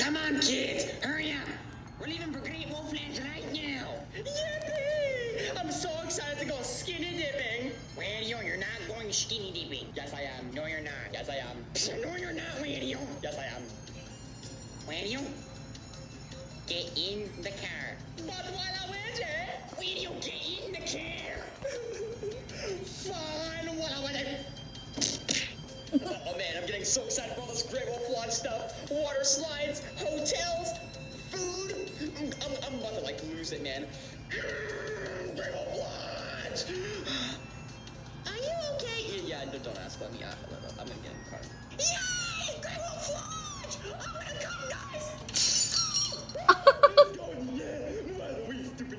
Come on, kids, hurry up. We're leaving for Great Wolflands right now. Yippee! I'm so excited to go skinny dipping. Radio, you're not going skinny dipping. Yes, I am. No, you're not. Yes, I am. No, you're not, Radio. Yes, I am. Radio, get in the car. But what I went it? Radio, get in the car. Fine, what I went it? Oh man, I'm getting so excited for all this Great Wolf Lodge stuff. Water slides, hotels, food. I'm about to like lose it, man. Great Wolf Lodge. Are you okay? Yeah, don't ask. Let me. I'm gonna get in the car. Yay! Great Wolf Lodge! I'm gonna come, guys! Oh yeah! What are we stupid?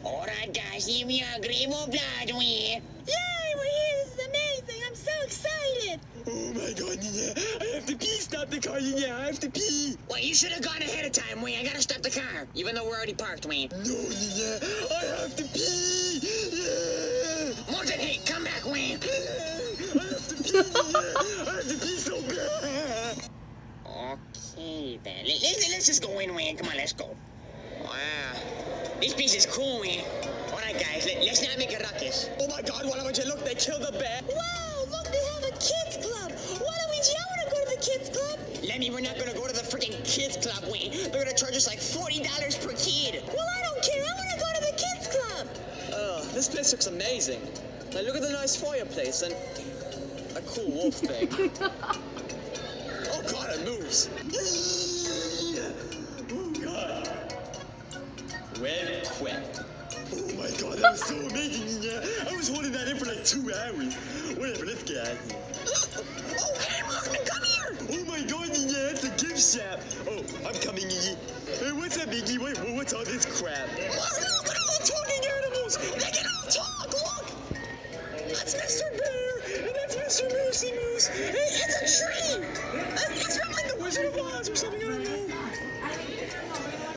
Alright, guys, here we are, Great Wolf Lodge, we. Yay, we're here. This is amazing. I'm so excited. Oh my god, Nina! I have to pee! Stop the car, Nina! I have to pee! Well, you should have gone ahead of time, Wayne. I gotta stop the car, even though we're already parked, Wayne. No, Nina! I have to pee! Yeah! Morton, hey, come back, Wayne. I have to pee! Nina! I have to pee so bad! Okay, then. Let's just go in, Wayne. Come on, let's go. Wow. This piece is cool, Wayne. Alright, guys, let's not make a ruckus. Oh my god, what would you look? They killed the bear! Wow, look, they have a kids club. Why don't we? I want to go to the kids club. Lemmy, we're not gonna go to the freaking kids club, Wayne. They're gonna charge us like $40 per kid. Well, I don't care. I want to go to the kids club. Oh, this place looks amazing. Like, look at the nice fireplace and a cool wolf thing. Oh god, it moves. Oh god. Well quit. Oh my god, that was so amazing, Nina. I was holding that in for like 2 hours. Whatever, let's get out of here. Oh, hey, Martin, come here. Oh my god, Nina, it's a gift shop. Oh, I'm coming, Nina. Hey, what's up, Iggy? What's all this crap? Martin,